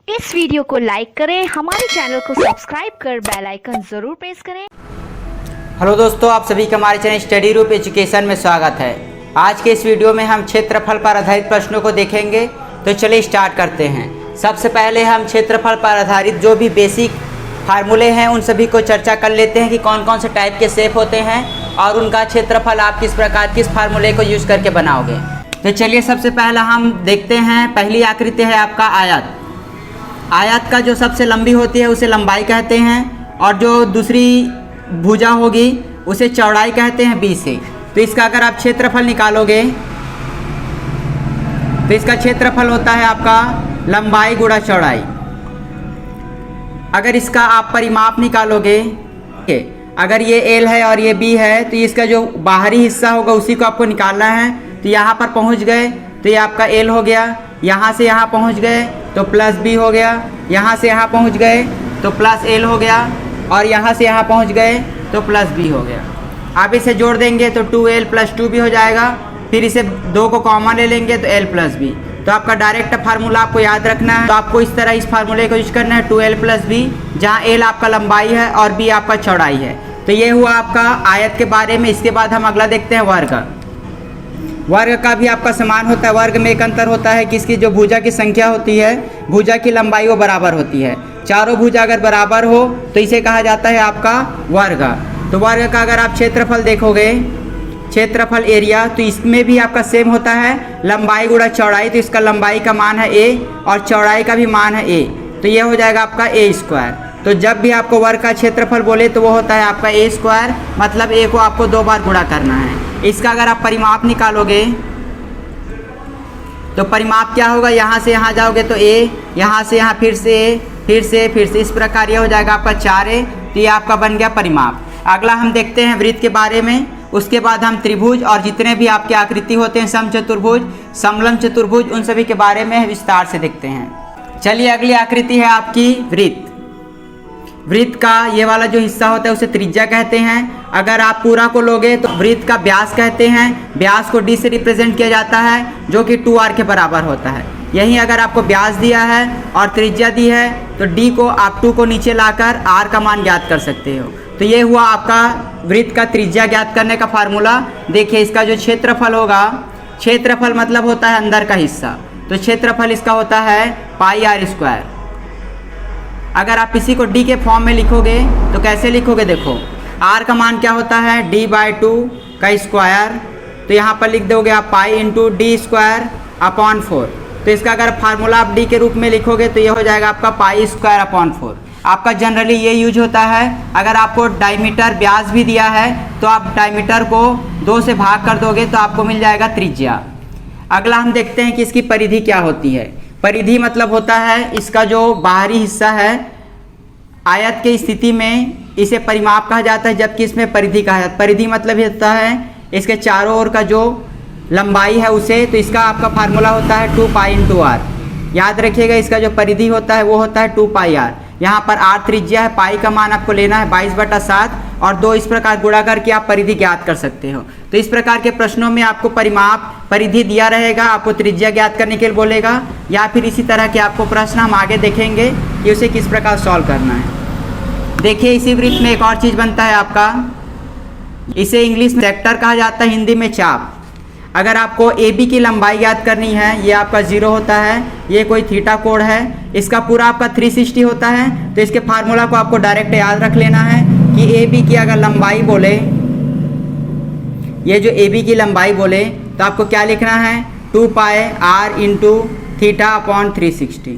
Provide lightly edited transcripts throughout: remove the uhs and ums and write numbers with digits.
इस वीडियो को लाइक करें, हमारे चैनल को सब्सक्राइब कर बेल आइकन जरूर प्रेस करें। हेलो दोस्तों, आप सभी का हमारे चैनल स्टडी रूप एजुकेशन में स्वागत है। आज के इस वीडियो में हम क्षेत्रफल पर आधारित प्रश्नों को देखेंगे। तो चलिए स्टार्ट करते हैं। सबसे पहले हम क्षेत्रफल पर आधारित जो भी बेसिक फार्मूले हैं उन सभी को चर्चा कर लेते हैं कि कौन कौन से टाइप के शेप होते हैं और उनका क्षेत्रफल आप किस प्रकार किस फार्मूले को यूज़ करके बनाओगे। तो चलिए सबसे पहला हम देखते हैं। पहली आकृति है आपका आयत। आयत का जो सबसे लंबी होती है उसे लंबाई कहते हैं और जो दूसरी भुजा होगी उसे चौड़ाई कहते हैं 20 से। तो इसका अगर आप क्षेत्रफल निकालोगे तो इसका क्षेत्रफल होता है आपका लंबाई गुणा चौड़ाई। अगर इसका आप परिमाप निकालोगे, अगर ये L है और ये B है तो इसका जो बाहरी हिस्सा होगा उसी को आपको निकालना है। तो यहाँ पर पहुँच गए तो ये आपका L हो गया, यहाँ से यहाँ पहुँच गए तो प्लस B हो गया, यहाँ से यहाँ पहुँच गए तो प्लस L हो गया और यहाँ से यहाँ पहुँच गए तो प्लस B हो गया। आप इसे जोड़ देंगे तो 2L प्लस 2B हो जाएगा। फिर इसे 2 को कॉमन ले लेंगे तो L प्लस B। तो आपका डायरेक्ट फार्मूला आपको याद रखना है। तो आपको इस तरह इस फार्मूले को यूज करना है 2L प्लस B, जहाँ L आपका लंबाई है और B आपका चौड़ाई है। तो ये हुआ आपका आयत के बारे में। इसके बाद हम अगला देखते हैं वर्ग। वर्ग का भी आपका समान होता है। वर्ग में एक अंतर होता है कि इसकी जो भुजा की संख्या होती है, भुजा की लंबाई वो बराबर होती है। चारों भुजा अगर बराबर हो तो इसे कहा जाता है आपका वर्ग। तो वर्ग का अगर आप क्षेत्रफल देखोगे, क्षेत्रफल एरिया, तो इसमें भी आपका सेम होता है लंबाई गुणा चौड़ाई। तो इसका लंबाई का मान है a और चौड़ाई का भी मान है a। तो ये हो जाएगा आपका a स्क्वायर। तो जब भी आपको वर्ग का क्षेत्रफल बोले तो वो होता है आपका a स्क्वायर, मतलब a को आपको 2 बार गुणा करना है। इसका अगर आप परिमाप निकालोगे तो परिमाप क्या होगा, यहाँ से यहाँ जाओगे तो a, यहाँ से यहाँ फिर से a, फिर से इस प्रकार ये हो जाएगा आपका 4a। तो ये आपका बन गया परिमाप। अगला हम देखते हैं वृत्त के बारे में। उसके बाद हम त्रिभुज और जितने भी आपके आकृति होते हैं, समचतुर्भुज, समलंब चतुर्भुज, उन सभी के बारे में विस्तार से देखते हैं। चलिए अगली आकृति है आपकी वृत्त। वृत्त का ये वाला जो हिस्सा होता है उसे त्रिज्या कहते हैं। अगर आप पूरा को लोगे तो वृत्त का व्यास कहते हैं। व्यास को d से रिप्रेजेंट किया जाता है जो कि 2r के बराबर होता है। यहीं अगर आपको व्यास दिया है और त्रिज्या दी है तो d को आप 2 को नीचे लाकर r का मान ज्ञात कर सकते हो। तो ये हुआ आपका वृत्त का त्रिज्या ज्ञात करने का फार्मूला। देखिए इसका जो क्षेत्रफल होगा, क्षेत्रफल मतलब होता है अंदर का हिस्सा, तो क्षेत्रफल इसका होता है पाई r स्क्वायर। अगर आप इसी को d के फॉर्म में लिखोगे तो कैसे लिखोगे, देखो r का मान क्या होता है d/2 का स्क्वायर। तो यहाँ पर लिख दोगे आप pi into D square upon 4। तो इसका अगर फार्मूला आप d के रूप में लिखोगे तो ये हो जाएगा आपका पाई स्क्वायर अपॉन 4। आपका जनरली ये यूज होता है। अगर आपको डायमीटर व्यास भी दिया है तो आप डायमीटर को 2 से भाग कर दोगे तो आपको मिल जाएगा त्रिज्या। अगला हम देखते हैं कि इसकी परिधि क्या होती है। परिधि मतलब होता है इसका जो बाहरी हिस्सा है। आयत के स्थिति में इसे परिमाप कहा जाता है, जबकि इसमें परिधि कहा जाता है। परिधि मतलब ये होता है इसके चारों ओर का जो लंबाई है उसे। तो इसका आपका फार्मूला होता है 2 पाई इंटू r। याद रखिएगा इसका जो परिधि होता है वो होता है 2 पाई r। यहाँ पर r त्रिज्या है, पाई का मान आपको लेना है 22/7 और 2 इस प्रकार गुणा करके आप परिधि ज्ञात कर सकते हो। तो इस प्रकार के प्रश्नों में आपको परिमाप परिधि दिया रहेगा, आपको त्रिज्या ज्ञात करने के लिए बोलेगा, या फिर इसी तरह के आपको प्रश्न हम आगे देखेंगे कि उसे किस प्रकार सॉल्व करना है। देखिए इसी वृत्त में एक और चीज़ बनता है आपका, इसे इंग्लिश में सेक्टर कहा जाता है, हिंदी में चाप। अगर आपको AB की लंबाई याद करनी है, ये आपका 0 होता है, ये कोई थीटा कोण है, इसका पूरा आपका 360 होता है। तो इसके फार्मूला को आपको डायरेक्ट याद रख लेना है कि AB की अगर लंबाई बोले, ये जो AB की लंबाई बोले तो आपको क्या लिखना है 2 पाई r इंटू थीटा अपॉन 360।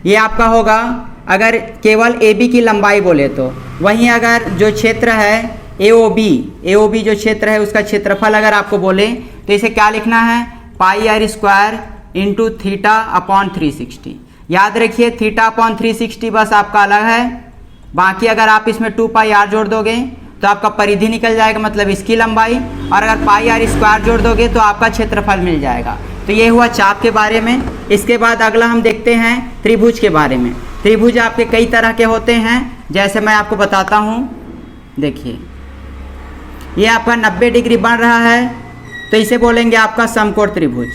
ये आपका होगा अगर केवल AB की लंबाई बोले तो। वहीं अगर जो क्षेत्र है AOB जो क्षेत्र है उसका क्षेत्रफल अगर आपको बोले तो इसे क्या लिखना है पाई r square into theta upon 360। याद रखिए थीटा अपॉन 360 बस आपका अलग है, बाकी अगर आप इसमें 2 पाई r जोड़ दोगे तो आपका परिधि निकल जाएगा, मतलब इसकी लंबाई, और अगर पाई r स्क्वायर जोड़ दोगे तो आपका क्षेत्रफल मिल जाएगा। तो ये हुआ चाप के बारे में। इसके बाद अगला हम देखते हैं त्रिभुज के बारे में। त्रिभुज आपके कई तरह के होते हैं, जैसे मैं आपको बताता हूँ। देखिए ये आपका 90 डिग्री बन रहा है तो इसे बोलेंगे आपका समकोण त्रिभुज।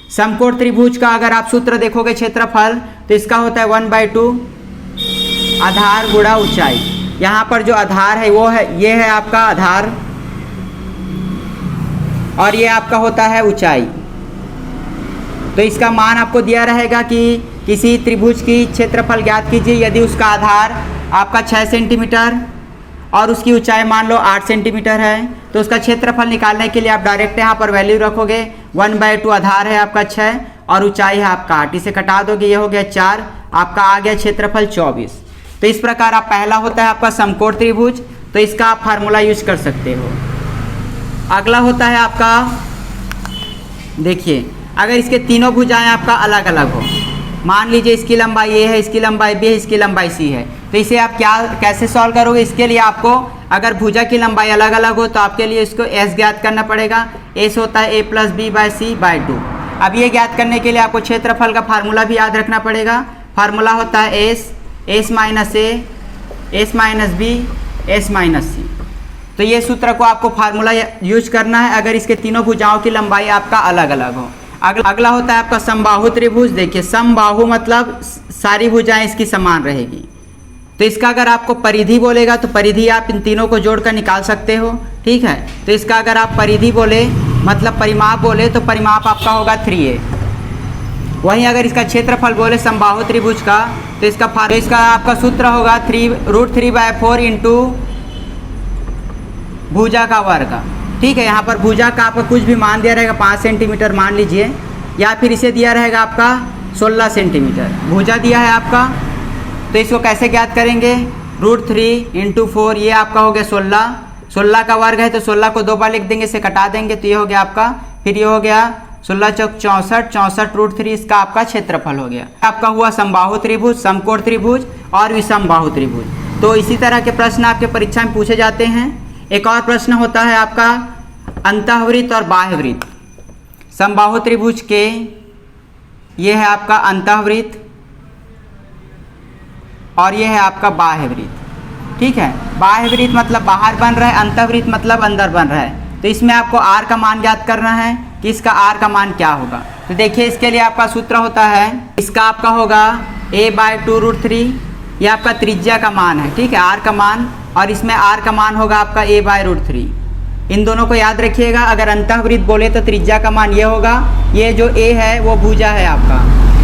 समकोण त्रिभुज का अगर आप सूत्र देखोगे क्षेत्रफल तो इसका होता है 1/2 आधार गुणा ऊंचाई। यहाँ पर जो आधार है वो है, ये है आपका आधार और ये आपका होता है ऊंचाई। तो इसका मान आपको दिया रहेगा कि किसी त्रिभुज की क्षेत्रफल ज्ञात कीजिए यदि उसका आधार आपका 6 सेंटीमीटर और उसकी ऊंचाई मान लो 8 सेंटीमीटर है, तो उसका क्षेत्रफल निकालने के लिए आप डायरेक्ट यहाँ पर वैल्यू रखोगे। 1/2 आधार है आपका 6 और ऊंचाई है आपका 8, इसे कटा दोगे, ये हो गया 4, आपका आ गया क्षेत्रफल 24। तो इस प्रकार आप पहला होता है आपका समकोण त्रिभुज, तो इसका आप फार्मूला यूज कर सकते हो। अगला होता है आपका, देखिए अगर इसके तीनों भुजाएं आपका अलग अलग हो, मान लीजिए इसकी लंबाई ए है, इसकी लंबाई बी है, इसकी लंबाई सी है, तो इसे आप कैसे सॉल्व करोगे? इसके लिए आपको अगर भुजा की लंबाई अलग अलग हो तो आपके लिए इसको एस ज्ञात करना पड़ेगा। एस होता है a + b/c/2। अब ये ज्ञात करने के लिए आपको क्षेत्रफल का फार्मूला भी याद रखना पड़ेगा। फार्मूला होता है s - a, s - b, s - c। तो ये सूत्र को आपको फार्मूला यूज करना है अगर इसके तीनों भुजाओं की लंबाई आपका अलग अलग हो। अगला होता है आपका समबाहु त्रिभुज। देखिए समबाहु मतलब सारी भुजाएं इसकी समान रहेगी। तो इसका अगर आपको परिधि बोलेगा तो परिधि आप इन तीनों को जोड़कर निकाल सकते हो, ठीक है। तो इसका अगर आप परिधि बोले मतलब परिमाप बोले तो परिमाप आपका होगा 3a। वहीं अगर इसका क्षेत्रफल बोले समबाहु त्रिभुज का तो इसका आपका सूत्र होगा √3/4 इंटू भुजा का वर्ग, ठीक है। यहाँ पर भुजा का आपका कुछ भी मान दिया रहेगा, 5 सेंटीमीटर मान लीजिए, या फिर इसे दिया रहेगा आपका 16 सेंटीमीटर भुजा दिया है आपका। तो इसको कैसे ज्ञात करेंगे? √3 इंटू 4, ये आपका हो गया 16 का वर्ग है तो 16 को 2 बार लिख देंगे, इसे कटा देंगे तो ये हो गया आपका, फिर ये हो गया 16 चौक 64 √3, इसका आपका क्षेत्रफल हो गया। आपका हुआ समबाहु त्रिभुज, समकोण त्रिभुज और विषमबाहु त्रिभुज। तो इसी तरह के प्रश्न आपके परीक्षा में पूछे जाते हैं। एक और प्रश्न होता है आपका अंतःवृत्त और बाह्यवृत्त। समबाहु त्रिभुज के ये है आपका अंतःवृत्त और ये है आपका बाह्यवृत्त, ठीक है। बाह्यवृत्त मतलब बाहर बन रहा है, अंतःवृत्त मतलब अंदर बन रहा है। तो इसमें आपको r का मान ज्ञात करना है कि इसका r का मान क्या होगा। तो देखिए इसके लिए आपका सूत्र होता है, इसका आपका होगा a/2 √3, ये आपका त्रिज्या का मान है, ठीक है, r का मान, और इसमें r का मान होगा आपका a/√3। इन दोनों को याद रखिएगा। अगर अंतःवृत्त बोले तो त्रिज्या का मान ये होगा, ये जो a है वो भुजा है आपका,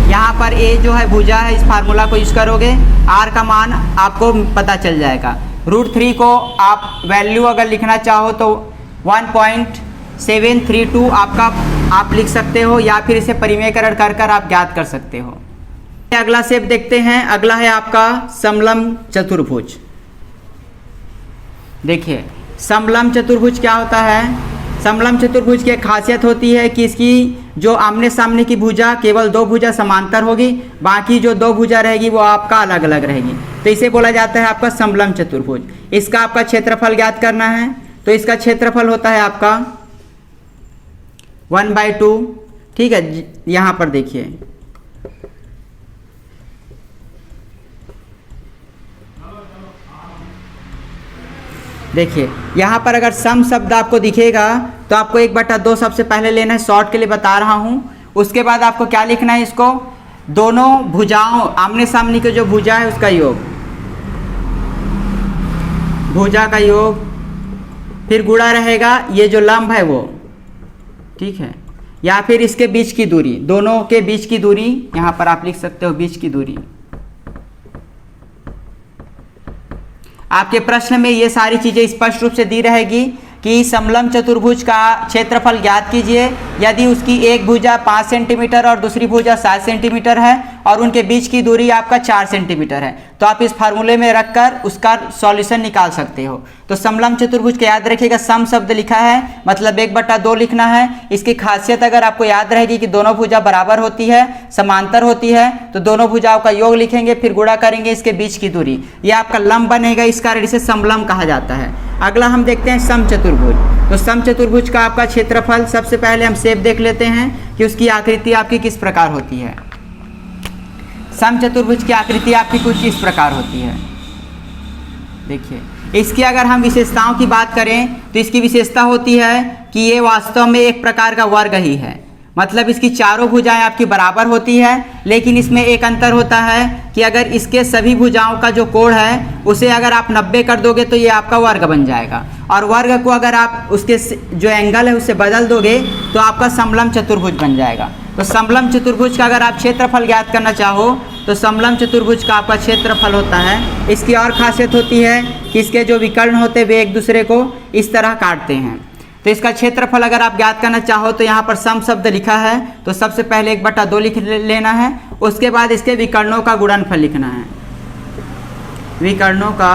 यहाँ पर a जो है भुजा है, इस फार्मूला को यूज करोगे r का मान आपको पता चल जाएगा। √3 को आप वैल्यू अगर लिखना चाहो तो 1.732 आपका आप लिख सकते हो, या फिर इसे परिमेयकरण कर आप ज्ञात कर सकते हो। अगला शेप देखते हैं। अगला है आपका समलंब चतुर्भुज। देखिए समलंब चतुर्भुज क्या होता है? समलंब चतुर्भुज की एक खासियत होती है कि इसकी जो आमने सामने की भुजा केवल 2 भुजा समांतर होगी, बाकी जो 2 भुजा रहेगी वो आपका अलग अलग रहेगी। तो इसे बोला जाता है आपका समलंब चतुर्भुज। इसका आपका क्षेत्रफल ज्ञात करना है, तो इसका क्षेत्रफल होता है आपका 1/2, ठीक है। यहाँ पर देखिए यहाँ पर अगर सम शब्द आपको दिखेगा तो आपको 1/2 सबसे पहले लेना है, शॉर्ट के लिए बता रहा हूँ। उसके बाद आपको क्या लिखना है, इसको दोनों भुजाओं आमने सामने की जो भुजा है उसका योग, भुजा का योग, फिर गुणा रहेगा ये जो लंब है वो, ठीक है, या फिर इसके बीच की दूरी, दोनों के बीच की दूरी, यहाँ पर आप लिख सकते हो बीच की दूरी। आपके प्रश्न में ये सारी चीज़ें स्पष्ट रूप से दी रहेगी कि समलंब चतुर्भुज का क्षेत्रफल ज्ञात कीजिए यदि उसकी एक भुजा 5 सेंटीमीटर और दूसरी भुजा 7 सेंटीमीटर है और उनके बीच की दूरी आपका 4 सेंटीमीटर है। तो आप इस फार्मूले में रखकर उसका सॉल्यूशन निकाल सकते हो। तो समलंब चतुर्भुज का याद रखिएगा, सम शब्द लिखा है मतलब 1/2 लिखना है। इसकी खासियत अगर आपको याद रहेगी कि दोनों भुजा बराबर होती है, समांतर होती है, तो दोनों भुजाओं का योग लिखेंगे, फिर गुणा करेंगे इसके बीच की दूरी, ये आपका लंब बनेगा, इस कारण इसे समलंब कहा जाता है। अगला हम देखते हैं समचतुर्भुज। तो समचतुर्भुज का आपका क्षेत्रफल, सबसे पहले हम शेप देख लेते हैं कि उसकी आकृति आपकी किस प्रकार होती है। समचतुर्भुज की आकृति आपकी कुछ इस प्रकार होती है। देखिए इसकी अगर हम विशेषताओं की बात करें तो इसकी विशेषता होती है कि ये वास्तव में एक प्रकार का वर्ग ही है, मतलब इसकी चारों भुजाएं आपकी बराबर होती है, लेकिन इसमें एक अंतर होता है कि अगर इसके सभी भुजाओं का जो कोण है उसे अगर आप 90 कर दोगे तो ये आपका वर्ग बन जाएगा, और वर्ग को अगर आप उसके जो एंगल है उससे बदल दोगे तो आपका समलंब चतुर्भुज बन जाएगा। तो समलंब चतुर्भुज का अगर आप क्षेत्रफल ज्ञात करना चाहो तो समलंब चतुर्भुज का आपका क्षेत्रफल होता है। इसकी और खासियत होती है कि इसके जो विकर्ण होते हैं वे एक दूसरे को इस तरह काटते हैं। तो इसका क्षेत्रफल अगर आप ज्ञात करना चाहो तो यहाँ पर सम शब्द लिखा है, तो सबसे पहले 1/2 लिख लेना है, उसके बाद इसके विकर्णों का गुणनफल लिखना है, विकर्णों का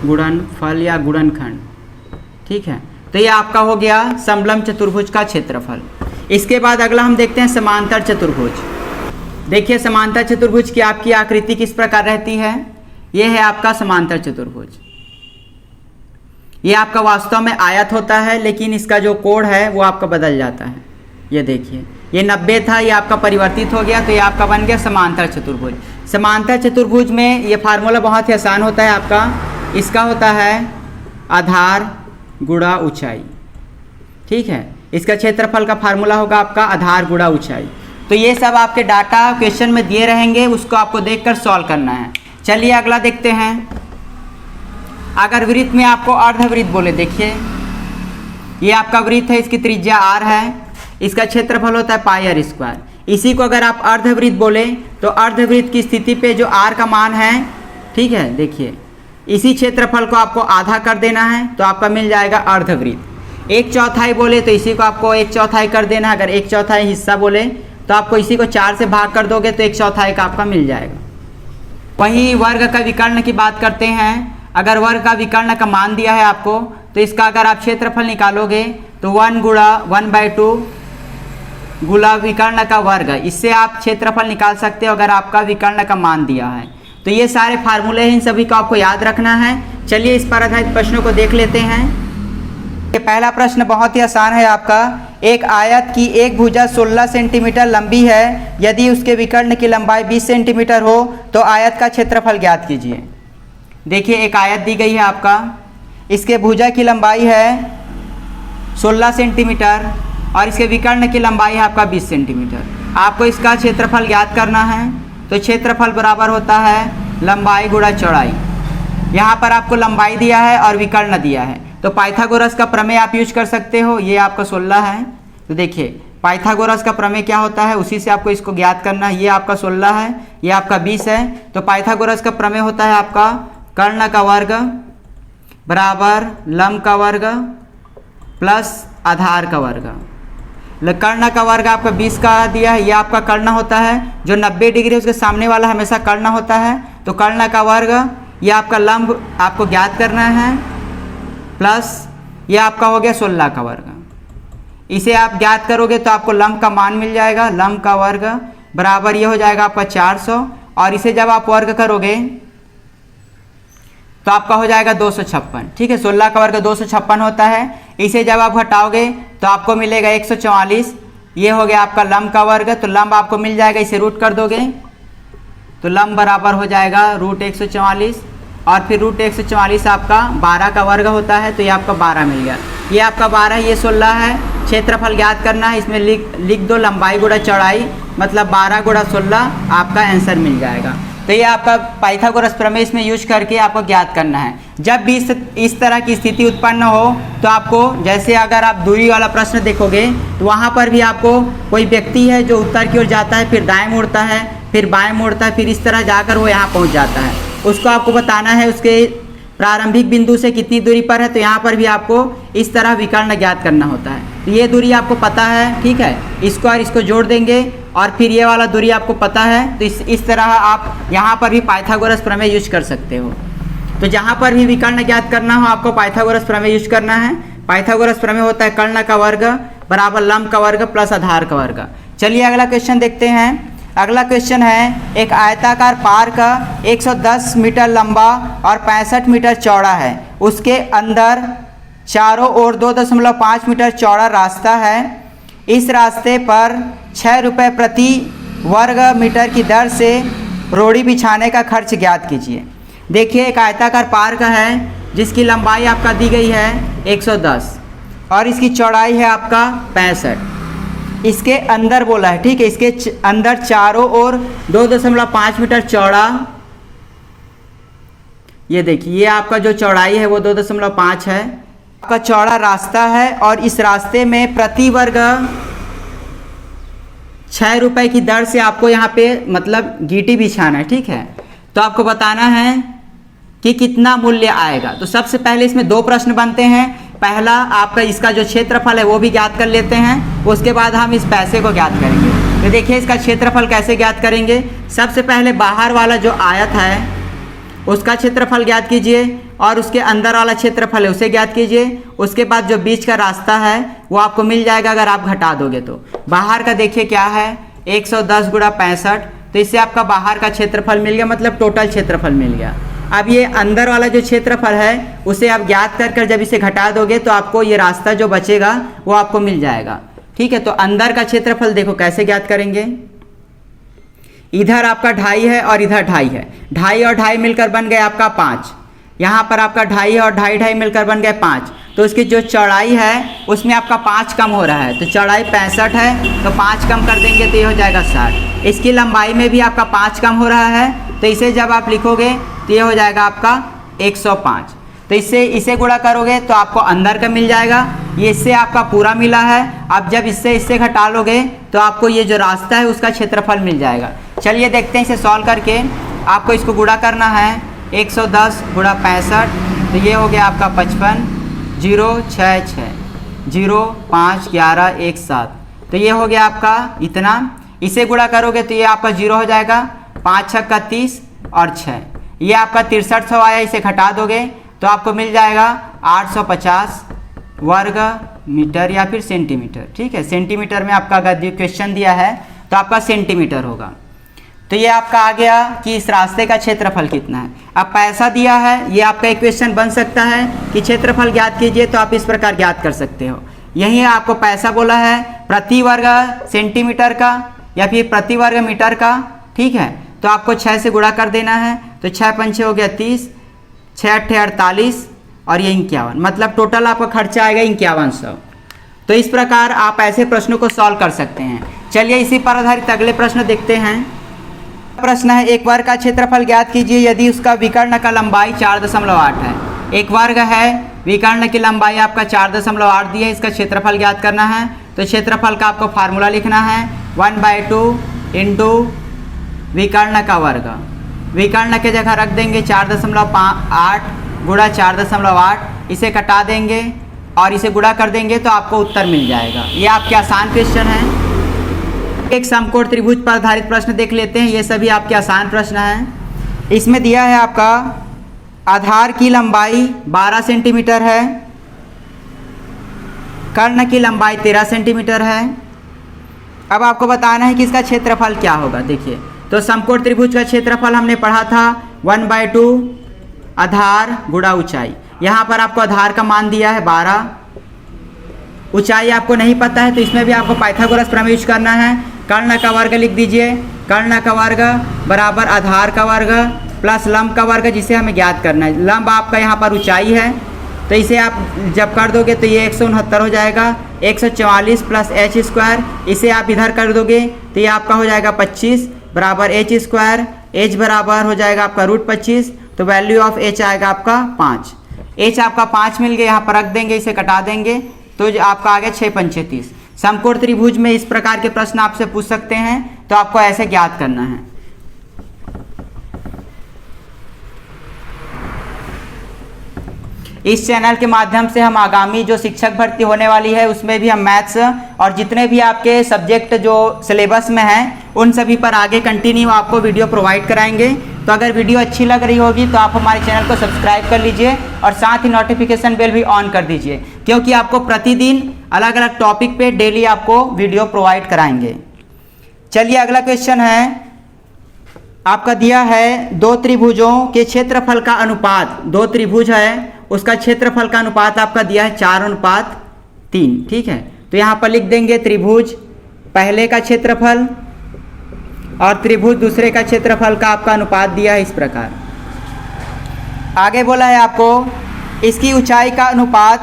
गुणनफल या गुणनखंड। ठीक है, तो ये आपका हो गया समलंब चतुर्भुज का क्षेत्रफल। इसके बाद अगला हम देखते हैं समांतर चतुर्भुज। देखिए समांतर चतुर्भुज की आपकी आकृति किस प्रकार रहती है। ये है आपका समांतर चतुर्भुज। ये आपका वास्तव में आयत होता है, लेकिन इसका जो कोण है वो आपका बदल जाता है। ये देखिए, ये 90 था, ये आपका परिवर्तित हो गया, तो ये आपका बन गया समांतर चतुर्भुज। समांतर चतुर्भुज में ये फार्मूला बहुत ही आसान होता है आपका। इसका होता है आधार गुणा ऊंचाई। ठीक है, इसका क्षेत्रफल का फार्मूला होगा आपका आधार गुणा ऊंचाई। तो ये सब आपके डाटा क्वेश्चन में दिए रहेंगे, उसको आपको देखकर सॉल्व करना है। चलिए अगला देखते हैं। अगर वृत्त में आपको अर्धवृत्त बोले, देखिए ये आपका वृत्त है, इसकी त्रिज्या r है, इसका क्षेत्रफल होता है पाई r स्क्वायर। इसी को अगर आप अर्धवृत्त बोले तो अर्धवृत्त की स्थिति पे जो r का मान है, ठीक है, देखिए इसी क्षेत्रफल को आपको आधा कर देना है तो आपका मिल जाएगा अर्धवृत्त। 1/4 बोले तो इसी को आपको 1/4 कर देना है। अगर 1/4 हिस्सा बोले तो आपको इसी को 4 से भाग कर दोगे तो 1/4 का आपका मिल जाएगा। वहीं वर्ग का विकर्ण की बात करते हैं। अगर वर्ग का विकर्ण का मान दिया है आपको तो इसका अगर आप क्षेत्रफल निकालोगे तो 1 गुणा 1/2 गुणा विकर्ण का वर्ग, इससे आप क्षेत्रफल निकाल सकते हो अगर आपका विकर्ण का मान दिया है। तो ये सारे फार्मूले हैं, इन सभी को आपको याद रखना है। चलिए इस पर आधारित प्रश्नों को देख लेते हैं। ये पहला प्रश्न बहुत ही आसान है आपका। एक आयत की एक भुजा 16 सेंटीमीटर लंबी है, यदि उसके विकर्ण की लंबाई 20 सेंटीमीटर हो तो आयत का क्षेत्रफल ज्ञात कीजिए। देखिए एक आयत दी गई है आपका, इसके भुजा की लंबाई है 16 सेंटीमीटर और इसके विकर्ण की लंबाई है आपका 20 सेंटीमीटर। आपको इसका क्षेत्रफल ज्ञात करना है। तो क्षेत्रफल बराबर होता है लंबाई गुणा चौड़ाई। यहाँ पर आपको लंबाई दिया है और विकर्ण दिया है, तो पाइथागोरस का प्रमेय आप यूज कर सकते हो। ये आपका 16 है, तो देखिए पाइथागोरस का प्रमेय क्या होता है, उसी से आपको इसको ज्ञात करना है। ये आपका 16 है, ये आपका 20 है, तो पाइथागोरस का प्रमेय होता है आपका कर्ण का वर्ग बराबर लंब का वर्ग प्लस आधार का वर्ग। कर्ण का वर्ग आपका 20 का दिया है, ये आपका कर्ण होता है, जो 90 डिग्री उसके सामने वाला हमेशा कर्ण होता है। तो कर्ण का वर्ग, ये आपका लंब आपको ज्ञात करना है, प्लस ये आपका हो गया 16 का वर्ग। इसे आप ज्ञात करोगे तो आपको लंब का मान मिल जाएगा। लंब का वर्ग बराबर ये हो जाएगा आपका 400, और इसे जब आप वर्ग करोगे तो आपका हो जाएगा 256। ठीक है, 16 का वर्ग 256 होता है। इसे जब आप हटाओगे तो आपको मिलेगा 144। ये हो गया आपका लंब का वर्ग, तो लंब आपको मिल जाएगा, इसे रूट कर दोगे तो लंब बराबर हो जाएगा √144, और फिर √144 आपका 12 का वर्ग होता है, तो ये आपका 12 मिल गया। ये आपका 12, ये 16 है। क्षेत्रफल ज्ञात करना है, इसमें लिख दो लंबाई गुणा चौड़ाई, मतलब 12 गुणा 16 आपका आंसर मिल जाएगा। तो ये आपका पाइथागोरस प्रमेय इसमें यूज करके आपको ज्ञात करना है। जब भी इस तरह की स्थिति उत्पन्न हो तो आपको, जैसे अगर आप दूरी वाला प्रश्न देखोगे तो वहाँ पर भी आपको कोई व्यक्ति है जो उत्तर की ओर जाता है, फिर दाएं मुड़ता है, फिर बाएं मुड़ता है, फिर इस तरह जाकर वो यहाँ पहुँच जाता है। उसको आपको बताना है उसके प्रारंभिक बिंदु से कितनी दूरी पर है। तो यहाँ पर भी आपको इस तरह विकर्ण ज्ञात करना होता है। तो ये दूरी आपको पता है, ठीक है, इसको और इसको जोड़ देंगे, और फिर ये वाला दूरी आपको पता है। तो इस तरह आप यहाँ पर भी पाइथागोरस प्रमेय यूज कर सकते हो। तो जहाँ पर भी विकर्ण ज्ञात करना हो आपको पाइथागोरस प्रमेय यूज करना है। पाइथागोरस प्रमेय होता है कर्ण का वर्ग बराबर लंब का वर्ग प्लस आधार का वर्ग। चलिए अगला क्वेश्चन देखते हैं। अगला क्वेश्चन है, एक आयताकार पार्क 110 मीटर लंबा और 65 मीटर चौड़ा है। उसके अंदर चारों ओर 2.5 मीटर चौड़ा रास्ता है। इस रास्ते पर 6 रुपये प्रति वर्ग मीटर की दर से रोड़ी बिछाने का खर्च ज्ञात कीजिए। देखिए एक आयताकार पार्क है जिसकी लंबाई आपका दी गई है 110 और इसकी चौड़ाई है आपका 65। इसके अंदर बोला है, ठीक है। इसके अंदर चारों ओर 2.5 मीटर चौड़ा, ये देखिए ये आपका जो चौड़ाई है वो 2.5 है, आपका चौड़ा रास्ता है और इस रास्ते में प्रति वर्ग 6 रुपए की दर से आपको यहाँ पे मतलब गीटी बिछाना है, ठीक है। तो आपको बताना है कि कितना मूल्य आएगा। तो सबसे पहले इसमें 2 प्रश्न बनते हैं। पहला आपका इसका जो क्षेत्रफल है वो भी ज्ञात कर लेते हैं, उसके बाद हम इस पैसे को ज्ञात करेंगे। तो देखिए इसका क्षेत्रफल कैसे ज्ञात करेंगे। सबसे पहले बाहर वाला जो आयत है उसका क्षेत्रफल ज्ञात कीजिए और उसके अंदर वाला क्षेत्रफल है उसे ज्ञात कीजिए। उसके बाद जो बीच का रास्ता है वो आपको मिल जाएगा अगर आप घटा दोगे तो। बाहर का देखिए क्या है 110 गुणा 65, तो इससे आपका बाहर का क्षेत्रफल मिल गया, मतलब टोटल क्षेत्रफल मिल गया। अब ये अंदर वाला जो क्षेत्रफल है उसे आप ज्ञात कर जब इसे घटा दोगे तो आपको ये रास्ता जो बचेगा वो आपको मिल जाएगा, ठीक है। तो अंदर का क्षेत्रफल देखो कैसे ज्ञात करेंगे। इधर आपका 2.5 है और इधर 2.5 है, 2.5 और 2.5 मिलकर बन गए आपका 5। यहाँ पर आपका 2.5 है और 2.5 मिलकर बन गए 5। तो इसकी जो चौड़ाई है उसमें आपका 5 कम हो रहा है, तो चौड़ाई 65 है तो 5 कम कर देंगे तो ये हो जाएगा 60। इसकी लंबाई में भी आपका 5 कम हो रहा है, तो इसे जब आप लिखोगे तो ये हो जाएगा आपका 105। तो इसे गुणा करोगे तो आपको अंदर का मिल जाएगा, ये इससे आपका पूरा मिला है। अब जब इससे घटा लोगे तो आपको ये जो रास्ता है उसका क्षेत्रफल मिल जाएगा। चलिए देखते हैं इसे सॉल्व करके। आपको इसको गुणा करना है 110 गुणा 65, तो ये हो गया आपका 55, 0 6 6 0 5 11 1 7, तो ये हो गया आपका इतना। इसे गुणा करोगे तो ये आपका 0 हो जाएगा, 5 6 का 30 और 6, ये आपका 6300 आया। इसे घटा दोगे तो आपको मिल जाएगा 850 वर्ग मीटर या फिर सेंटीमीटर, ठीक है। सेंटीमीटर में आपका अगर क्वेश्चन दिया है तो आपका सेंटीमीटर होगा। तो ये आपका आ गया कि इस रास्ते का क्षेत्रफल कितना है। अब पैसा दिया है, ये आपका एक क्वेश्चन बन सकता है कि क्षेत्रफल ज्ञात कीजिए, तो आप इस प्रकार ज्ञात कर सकते हो। यही आपको पैसा बोला है प्रति वर्ग सेंटीमीटर का या फिर प्रति वर्ग मीटर का, ठीक है। तो आपको 6 से गुणा कर देना है, तो 6 पंचे हो गया 30, 6 8 48 और ये 51, मतलब टोटल आपका खर्चा आएगा 5100। तो इस प्रकार आप ऐसे प्रश्नों को सॉल्व कर सकते हैं। चलिए इसी पर आधारित अगले प्रश्न देखते हैं। प्रश्न है एक वर्ग का क्षेत्रफल ज्ञात कीजिए यदि उसका विकर्ण का लंबाई 4.8 है। एक वर्ग है, विकर्ण की लंबाई आपका 4.8 दी है, इसका क्षेत्रफल ज्ञात करना है। तो क्षेत्रफल का आपको फार्मूला लिखना है 1/2 इंटू विकर्ण का वर्ग। विकर्ण के जगह रख देंगे 4.8 गुणा 4.8, इसे कटा देंगे और इसे गुणा कर देंगे तो आपको उत्तर मिल जाएगा। ये आपके आसान क्वेश्चन है। एक समकोण त्रिभुज पर आधारित प्रश्न देख लेते हैं। ये सभी आपके आसान प्रश्न हैं। इसमें दिया है आपका आधार की लंबाई 12 सेंटीमीटर है, कर्ण की लंबाई 13 सेंटीमीटर है। अब आपको बताना है कि इसका क्षेत्रफल क्या होगा। देखिए तो समकोण त्रिभुज का क्षेत्रफल हमने पढ़ा था 1/2 आधार गुणा ऊंचाई। यहाँ पर आपको आधार का मान दिया है 12, ऊंचाई आपको नहीं पता है तो इसमें भी आपको पाइथागोरस प्रमेय यूज करना है। कर्ण का वर्ग लिख दीजिए, कर्ण का वर्ग बराबर आधार का वर्ग प्लस लंब का वर्ग, जिसे हमें ज्ञात करना है। लंब आपका यहाँ पर ऊंचाई है, तो इसे आप जब कर दोगे तो ये 169 हो जाएगा। 144 प्लस h स्क्वायर, इसे आप इधर कर दोगे तो ये आपका हो जाएगा 25 बराबर h स्क्वायर। h बराबर हो जाएगा आपका √25, तो वैल्यू ऑफ h आएगा आपका 5। h आपका 5 मिल गया, यहाँ पर रख देंगे, इसे कटा देंगे तो आपका आ गया 6 पंचे 30। समकोण त्रिभुज में इस प्रकार के प्रश्न आपसे पूछ सकते हैं, तो आपको ऐसे ज्ञात करना है। इस चैनल के माध्यम से हम आगामी जो शिक्षक भर्ती होने वाली है उसमें भी हम मैथ्स और जितने भी आपके सब्जेक्ट जो सिलेबस में हैं उन सभी पर आगे कंटिन्यू आपको वीडियो प्रोवाइड कराएंगे। तो अगर वीडियो अच्छी लग रही होगी तो आप हमारे चैनल को सब्सक्राइब कर लीजिए और साथ ही नोटिफिकेशन बेल भी ऑन कर दीजिए, क्योंकि आपको प्रतिदिन अलग अलग टॉपिक पे डेली आपको वीडियो प्रोवाइड कराएंगे। चलिए अगला क्वेश्चन है, आपका दिया है दो त्रिभुजों के क्षेत्रफल का अनुपात। दो त्रिभुज है, उसका क्षेत्रफल का अनुपात आपका दिया है 4:3, ठीक है। तो यहाँ पर लिख देंगे त्रिभुज पहले का क्षेत्रफल और त्रिभुज दूसरे का क्षेत्रफल का आपका अनुपात दिया है इस प्रकार। आगे बोला है आपको इसकी ऊंचाई का अनुपात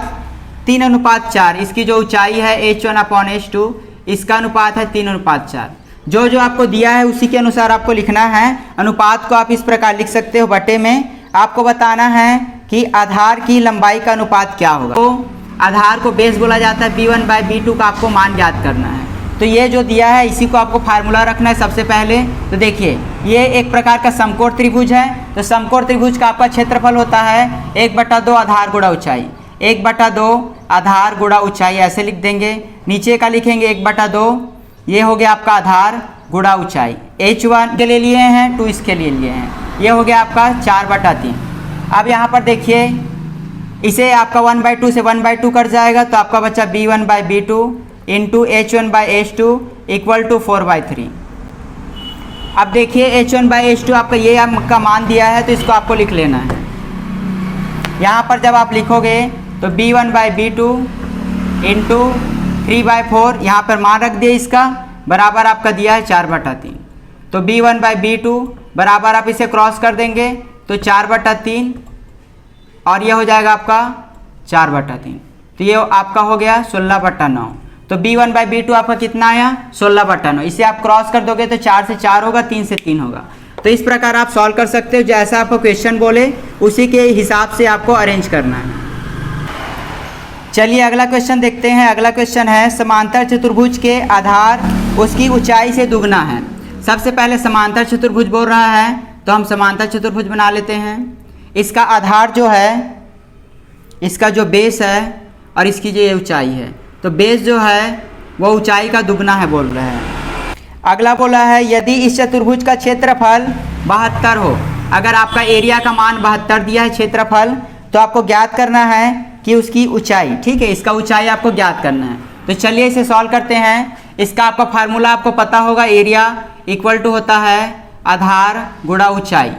3:4। इसकी जो ऊंचाई है h1/h2, इसका अनुपात है 3:4। जो जो आपको दिया है उसी के अनुसार आपको लिखना है। अनुपात को आप इस प्रकार लिख सकते हो, बटे में आपको बताना है कि आधार की लंबाई का अनुपात क्या होगा। तो आधार को बेस बोला जाता है, B1/B2 का आपको मान ज्ञात करना है। तो ये जो दिया है इसी को आपको फार्मूला रखना है सबसे पहले। तो देखिए ये एक प्रकार का समकोण त्रिभुज है। तो समकोण त्रिभुज का आपका क्षेत्रफल होता है 1/2 आधार गुणा ऊंचाई, 1/2 आधार गुणा ऊंचाई ऐसे लिख देंगे। नीचे का लिखेंगे 1/2, ये हो गया आपका आधार गुणा ऊंचाई। H1 के लिए लिए हैं, 2 इसके लिए लिए हैं, ये हो गया आपका 4/3। अब यहाँ पर देखिए इसे आपका 1/2 से 1/2 कट जाएगा, तो आपका बच्चा B1/B2 into H1/H2 equal to 4/3। अब देखिए H1/H2 आपका ये आपका मान दिया है, तो इसको आपको लिख लेना है। यहाँ पर जब आप लिखोगे तो B1/B2 इंटू 3/4, यहाँ पर मान रख दिए इसका, बराबर आपका दिया है 4/3। तो B1/B2 बराबर आप इसे क्रॉस कर देंगे तो 4/3 और ये हो जाएगा आपका 4/3। तो ये आपका हो गया 16/9। तो B1/B2 आपका कितना आया 16/9। इसे आप क्रॉस कर दोगे तो 4 से 4 होगा, 3 से 3 होगा। तो इस प्रकार आप सॉल्व कर सकते हो, जैसा आपको क्वेश्चन बोले उसी के हिसाब से आपको अरेंज करना है। चलिए अगला क्वेश्चन देखते हैं। अगला क्वेश्चन है समांतर चतुर्भुज के आधार उसकी ऊंचाई से दुगना है। सबसे पहले समांतर चतुर्भुज बोल रहा है, तो हम समांतर चतुर्भुज बना लेते हैं। इसका आधार जो है, इसका जो बेस है और इसकी जो ऊंचाई है, तो बेस जो है वो ऊंचाई का दुगना है बोल रहे हैं। अगला बोला है यदि इस चतुर्भुज का क्षेत्रफल 72 हो, अगर आपका एरिया का मान 72 दिया है क्षेत्रफल, तो आपको ज्ञात करना है कि उसकी ऊंचाई, ठीक है, इसका ऊंचाई आपको ज्ञात करना है। तो चलिए इसे सॉल्व करते हैं। इसका आपका फार्मूला आपको पता होगा, एरिया इक्वल टू होता है आधार गुणा ऊंचाई,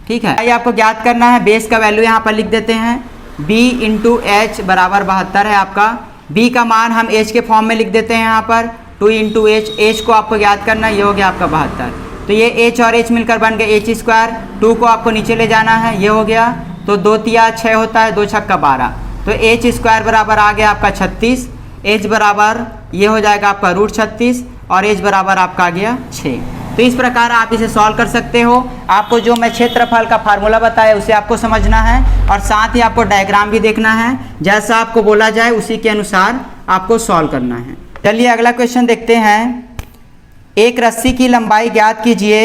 ठीक है। ये आपको ज्ञात करना है। बेस का वैल्यू यहाँ पर लिख देते हैं, B इंटू H बराबर 72 है आपका। B का मान हम H के फॉर्म में लिख देते हैं यहाँ पर 2 इंटू H। H को आपको ज्ञात करना है, ये हो गया आपका 72। तो ये H और H मिलकर बन गया H²। 2 को आपको नीचे ले जाना है, ये हो गया। तो 2 तिया 6 होता है, 2 छक्का 12। तो H² बराबर आ गया आपका 36। H बराबर ये हो जाएगा आपका √36 और H बराबर आपका आ गया 6। तो इस प्रकार आप इसे सॉल्व कर सकते हो। आपको जो मैं क्षेत्रफल का फार्मूला बताया उसे आपको समझना है और साथ ही आपको डायग्राम भी देखना है। जैसा आपको बोला जाए उसी के अनुसार आपको सॉल्व करना है। चलिए अगला क्वेश्चन देखते हैं। एक रस्सी की लंबाई ज्ञात कीजिए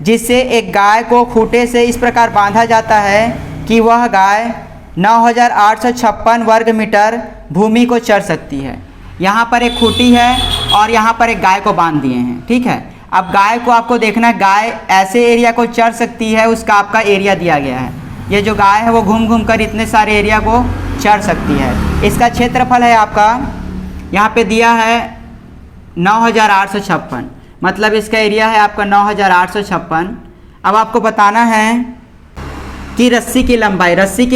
जिससे एक गाय को खूंटे से इस प्रकार बांधा जाता है कि वह गाय 9856 वर्ग मीटर भूमि को चर सकती है। यहाँ पर एक खूंटी है और यहाँ पर एक गाय को बांध दिए हैं, ठीक है। अब गाय को आपको देखना है, गाय ऐसे एरिया को चर सकती है, उसका आपका एरिया दिया गया है। ये जो गाय है वो घूम घूम कर इतने सारे एरिया को चर सकती है। इसका क्षेत्रफल है आपका, यहाँ पे दिया है 9856, मतलब इसका एरिया है आपका 9856। अब आपको बताना है कि रस्सी की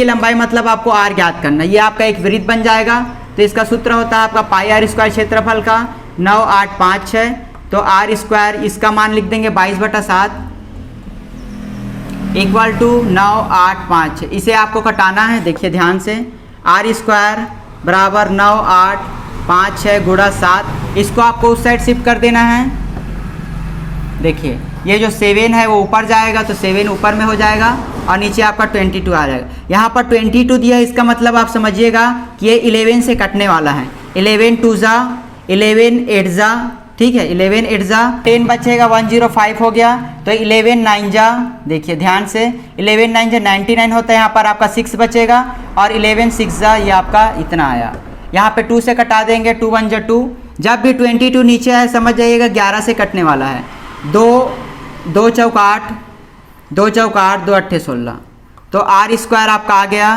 लंबाई मतलब आपको R ज्ञात करना है। ये आपका एक वृत्त बन जाएगा। तो इसका सूत्र होता है आपका πr² क्षेत्रफल का 9856। तो R², इसका मान लिख देंगे 22/7 इक्वल टू 985। इसे आपको कटाना है, देखिए ध्यान से। R² बराबर 9856 गुणा 7, इसको आपको उस साइड शिफ्ट कर देना है। देखिए ये जो 7 है वो ऊपर जाएगा, तो 7 ऊपर में हो जाएगा और नीचे आपका 22 आ जाएगा। यहाँ पर 22 दिया है, इसका मतलब आप समझिएगा कि ये 11 से कटने वाला है। 11 2 जा 11 8 जा, ठीक है, 11 8 जा 10 बचेगा, 105 हो गया। तो 11 9 जा, देखिए ध्यान से, 11 9 जा 99 होता है। यहाँ पर आपका 6 बचेगा और 11 6 जा ये आपका इतना आया। यहाँ पे 2 से कटा देंगे, 2 1 जा 2। जब भी 22 नीचे है समझ जाइएगा 11 से कटने वाला है। 2 चौक 8, 2 चौक 8, 2 8 16। तो R² आपका आ गया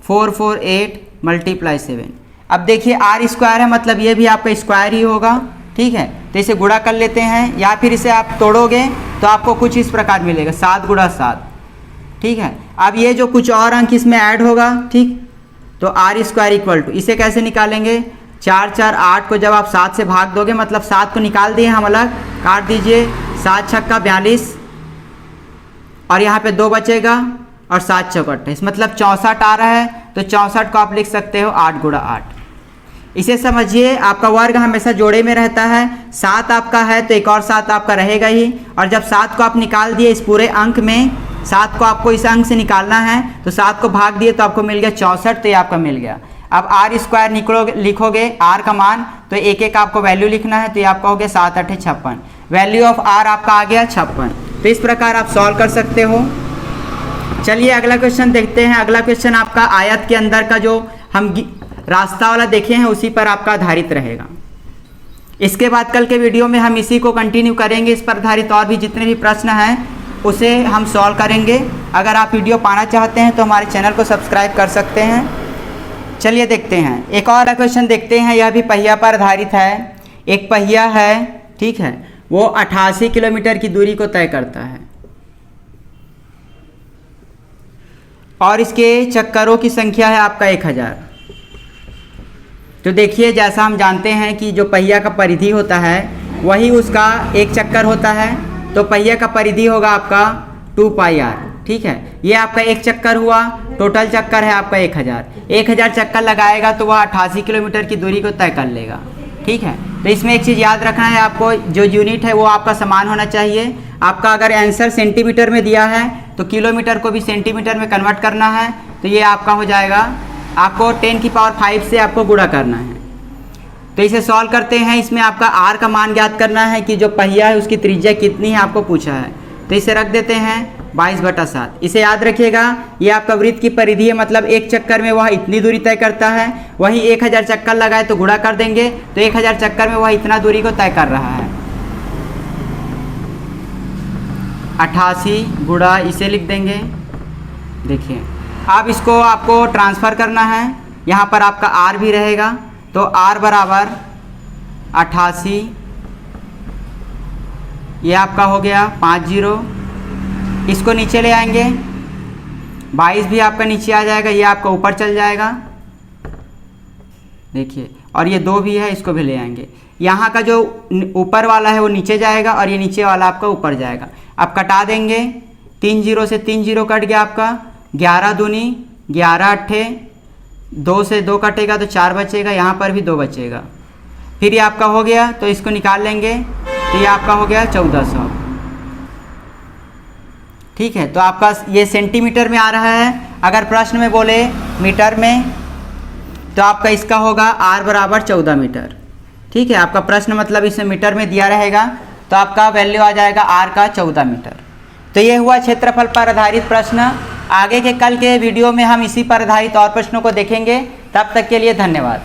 448 × 7। अब देखिए R² है, मतलब ये भी आपका स्क्वायर ही होगा, ठीक है। तो इसे गुणा कर लेते हैं, या फिर इसे आप तोड़ोगे तो आपको कुछ इस प्रकार मिलेगा 7 × 7, ठीक है। अब ये जो कुछ और अंक इसमें ऐड होगा, ठीक। तो R² इक्वल टू, इसे कैसे निकालेंगे, 4 4 8 को जब आप 7 से भाग दोगे, मतलब 7 को निकाल दिए हम अलग, काट दीजिए, 7 छक्का 42 और यहाँ पे 2 बचेगा और 7 चौक 28, मतलब 64 आ रहा है। तो 64 को आप लिख सकते हो 8 × 8। इसे समझिए, आपका वर्ग हमेशा जोड़े में रहता है। 7 आपका है तो एक और 7 आपका रहेगा ही, और जब 7 को आप निकाल दिए इस पूरे अंक में, 7 को आपको इस अंक से निकालना है तो 7 को भाग दिए तो आपको मिल गया 64, तो ये आपका मिल गया। अब आर स्क्वायर लिखोगे आर का मान, तो एक एक आपको वैल्यू लिखना है, तो ये आपका हो गया 7 8 56। वैल्यू ऑफ आर आपका आ गया 56। तो इस प्रकार आप सॉल्व कर सकते हो। चलिए अगला क्वेश्चन देखते हैं। अगला क्वेश्चन आपका आयत के अंदर का जो हम रास्ता वाला देखे हैं उसी पर आपका आधारित रहेगा। इसके बाद कल के वीडियो में हम इसी को कंटिन्यू करेंगे, इस पर आधारित और भी जितने भी प्रश्न हैं उसे हम सॉल्व करेंगे। अगर आप वीडियो पाना चाहते हैं तो हमारे चैनल को सब्सक्राइब कर सकते हैं। चलिए देखते हैं एक और क्वेश्चन देखते हैं। यह भी पहिया पर आधारित है। एक पहिया है, ठीक है, वो 88 किलोमीटर की दूरी को तय करता है और इसके चक्करों की संख्या है आपका 1000। तो देखिए, जैसा हम जानते हैं कि जो पहिया का परिधि होता है वही उसका एक चक्कर होता है, तो पहिया का परिधि होगा आपका 2πr, ठीक है। ये आपका एक चक्कर हुआ, टोटल चक्कर है आपका 1000। 1000 चक्कर लगाएगा तो वह 88 किलोमीटर की दूरी को तय कर लेगा, ठीक है। तो इसमें एक चीज़ याद रखना है आपको, जो यूनिट है वो आपका समान होना चाहिए। आपका अगर आंसर सेंटीमीटर में दिया है तो किलोमीटर को भी सेंटीमीटर में कन्वर्ट करना है, तो ये आपका हो जाएगा, आपको 10 की पावर 5 से आपको गुणा करना है। तो इसे सॉल्व करते हैं। इसमें आपका आर का मान ज्ञात करना है कि जो पहिया है उसकी त्रिज्या कितनी है आपको पूछा है, तो इसे रख देते हैं 22/7। इसे याद रखिएगा, ये आपका वृत्त की परिधि है, मतलब एक चक्कर में वह इतनी दूरी तय करता है। वहीं 1000 चक्कर लगाए तो गुणा कर देंगे, तो 1000 चक्कर में वह इतना दूरी को तय कर रहा है। 88 गुणा इसे लिख देंगे। देखिए, अब इसको आपको ट्रांसफ़र करना है, यहाँ पर आपका आर भी रहेगा, तो आर बराबर 88, ये आपका हो गया 50। इसको नीचे ले आएंगे, 22 भी आपका नीचे आ जाएगा, ये आपका ऊपर चल जाएगा, देखिए, और ये 2 भी है, इसको भी ले आएंगे। यहाँ का जो ऊपर वाला है वो नीचे जाएगा और ये नीचे वाला आपका ऊपर जाएगा। अब कटा देंगे, 3 0 से 3 0 कट गया आपका, 11 दूनी 11 अट्ठे, 2 से 2 कटेगा तो 4 बचेगा, यहाँ पर भी 2 बचेगा। फिर ये आपका हो गया, तो इसको निकाल लेंगे, तो ये आपका हो गया 1400, ठीक है। तो आपका ये सेंटीमीटर में आ रहा है। अगर प्रश्न में बोले मीटर में तो आपका इसका होगा आर बराबर 14 मीटर, ठीक है। आपका प्रश्न मतलब इसमें मीटर में दिया रहेगा, तो आपका वैल्यू आ जाएगा आर का 14 मीटर। तो ये हुआ क्षेत्रफल पर आधारित प्रश्न। आगे के कल के वीडियो में हम इसी पर आधारित और प्रश्नों को देखेंगे। तब तक के लिए धन्यवाद।